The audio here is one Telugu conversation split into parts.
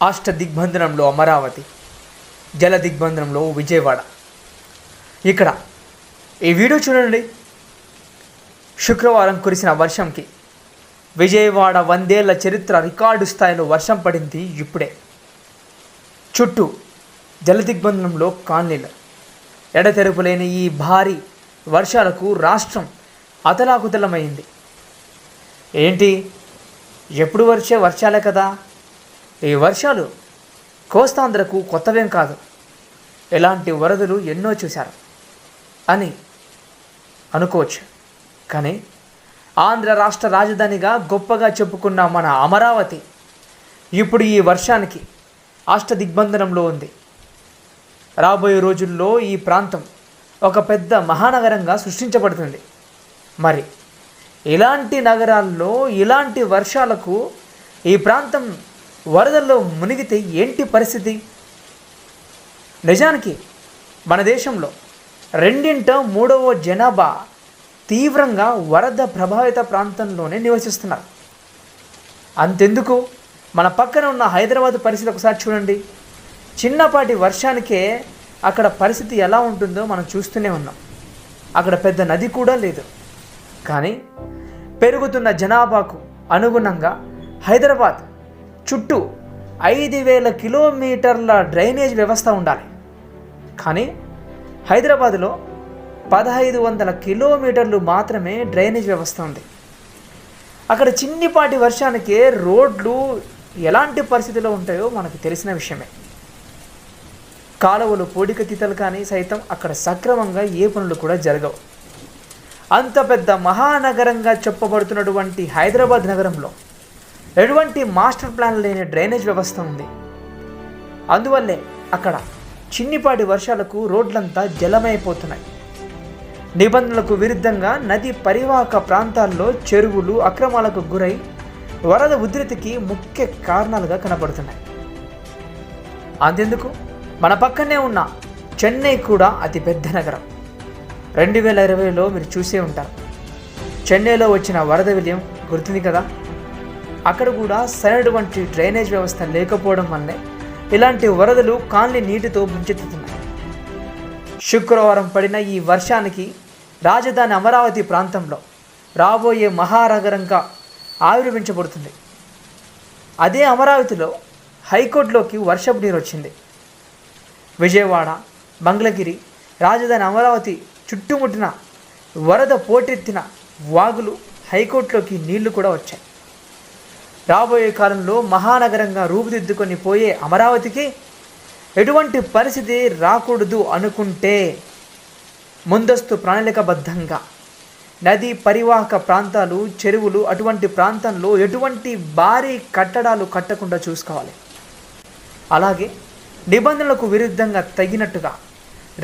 అష్ట దిగ్బంధనంలో అమరావతి, జల దిగ్బంధనంలో విజయవాడ. ఇక్కడ ఈ వీడియో చూడండి. శుక్రవారం కురిసిన వర్షంకి విజయవాడ 100 ఏళ్ల చరిత్ర రికార్డు స్థాయిలో వర్షం పడింది. ఇప్పుడే చుట్టూ జల దిగ్బంధనంలో కాలనీలు. ఎడతెరుపులేని ఈ భారీ వర్షాలకు రాష్ట్రం అతలాకుతలమైంది. ఏంటి, ఎప్పుడు వచ్చే వర్షాలే కదా, ఈ వర్షాలు కోస్తాంధ్రకు కొత్తవేం కాదు, ఇలాంటి వరదలు ఎన్నో చూశారు అని అనుకోవచ్చు. కానీ ఆంధ్ర రాష్ట్ర రాజధానిగా గొప్పగా చెప్పుకున్న మన అమరావతి ఇప్పుడు ఈ వర్షానికి అష్ట దిగ్బంధనంలో ఉంది. రాబోయే రోజుల్లో ఈ ప్రాంతం ఒక పెద్ద మహానగరంగా సృష్టించబడుతుంది. మరి ఇలాంటి నగరాల్లో ఇలాంటి వర్షాలకు ఈ ప్రాంతం వరదల్లో మునిగితే ఏంటి పరిస్థితి? నిజానికి మన దేశంలో 2/3 జనాభా తీవ్రంగా వరద ప్రభావిత ప్రాంతంలోనే నివసిస్తున్నారు. అంతెందుకు, మన పక్కన ఉన్న హైదరాబాద్ పరిస్థితి ఒకసారి చూడండి. చిన్నపాటి వర్షానికే అక్కడ పరిస్థితి ఎలా ఉంటుందో మనం చూస్తూనే ఉన్నాం. అక్కడ పెద్ద నది కూడా లేదు. కానీ పెరుగుతున్న జనాభాకు అనుగుణంగా హైదరాబాద్ చుట్టూ 5,000 కిలోమీటర్ల డ్రైనేజ్ వ్యవస్థ ఉండాలి. కానీ హైదరాబాదులో 1,500 కిలోమీటర్లు మాత్రమే డ్రైనేజ్ వ్యవస్థ ఉంది. అక్కడ చిన్నిపాటి వర్షానికే రోడ్లు ఎలాంటి పరిస్థితిలో ఉంటాయో మనకు తెలిసిన విషయమే. కాలువలు పూడికతీతలు కానీ సైతం అక్కడ సక్రమంగా ఏ పనులు కూడా జరగవు. అంత పెద్ద మహానగరంగా చెప్పబడుతున్నటువంటి హైదరాబాద్ నగరంలో ఎటువంటి మాస్టర్ ప్లాన్ లేని డ్రైనేజ్ వ్యవస్థ ఉంది. అందువల్లే అక్కడ చిన్నిపాటి వర్షాలకు రోడ్లంతా జలమైపోతున్నాయి. నిబంధనలకు విరుద్ధంగా నది పరివాహక ప్రాంతాల్లో చెరువులు అక్రమాలకు గురై వరద ఉధృతికి ముఖ్య కారణాలుగా కనబడుతున్నాయి. అంతెందుకు, మన పక్కనే ఉన్న చెన్నై కూడా అతిపెద్ద నగరం. 2020లో మీరు చూసే ఉంటారు. చెన్నైలో వచ్చిన వరద విలయం గుర్తుంది కదా. అక్కడ కూడా సరైనటువంటి డ్రైనేజ్ వ్యవస్థ లేకపోవడం వల్లే ఇలాంటి వరదలు కాలనీ నీటితో ముంచెత్తుతున్నాయి. శుక్రవారం పడిన ఈ వర్షానికి రాజధాని అమరావతి ప్రాంతంలో రాబోయే మహానగరంగా ఆవిర్భవించబడుతుంది. అదే అమరావతిలో హైకోర్టులోకి వర్షపు నీరు వచ్చింది. విజయవాడ, మంగళగిరి, రాజధాని అమరావతి చుట్టుముట్టిన వరద పోటెత్తిన వాగులు, హైకోర్టులోకి నీళ్లు కూడా వచ్చాయి. రాబోయే కాలంలో మహానగరంగా రూపుదిద్దుకొని పోయే అమరావతికి ఎటువంటి పరిస్థితి రాకూడదు అనుకుంటే ముందస్తు ప్రణాళికబద్ధంగా నదీ పరివాహక ప్రాంతాలు, చెరువులు అటువంటి ప్రాంతంలో ఎటువంటి భారీ కట్టడాలు కట్టకుండా చూసుకోవాలి. అలాగే నిబంధనలకు విరుద్ధంగా తగినట్టుగా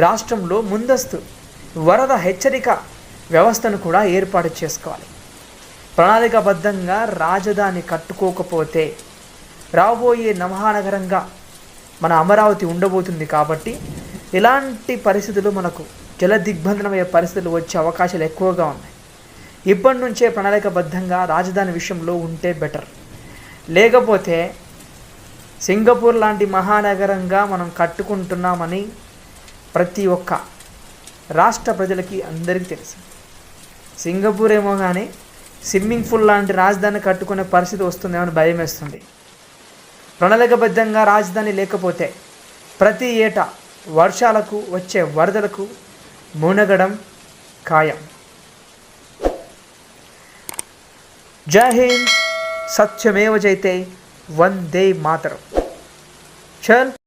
రాష్ట్రంలో ముందస్తు వరద హెచ్చరిక వ్యవస్థను కూడా ఏర్పాటు చేసుకోవాలి. ప్రణాళికాబద్ధంగా రాజధాని కట్టుకోకపోతే రాబోయే మహానగరంగా మన అమరావతి ఉండబోతుంది. కాబట్టి ఇలాంటి పరిస్థితులు మనకు జల దిగ్బంధనమయ్యే పరిస్థితులు వచ్చే అవకాశాలు ఎక్కువగా ఉన్నాయి. ఇప్పటి నుంచే ప్రణాళికాబద్ధంగా రాజధాని విషయంలో ఉంటే బెటర్. లేకపోతే సింగపూర్ లాంటి మహానగరంగా మనం కట్టుకుంటున్నామని ప్రతి ఒక్క రాష్ట్ర ప్రజలకి అందరికీ తెలుసు. సింగపూర్ ఏమో కానీ స్విమ్మింగ్ పూల్ లాంటి రాజధాని కట్టుకునే పరిస్థితి వస్తుందేమని భయం వేస్తుంది. ప్రణాళికబద్ధంగా రాజధాని లేకపోతే ప్రతి ఏటా వర్షాలకు వచ్చే వరదలకు మునగడం ఖాయం. జై హింద్, సత్యమేవ జయతే, వందే మాతరం. చల్.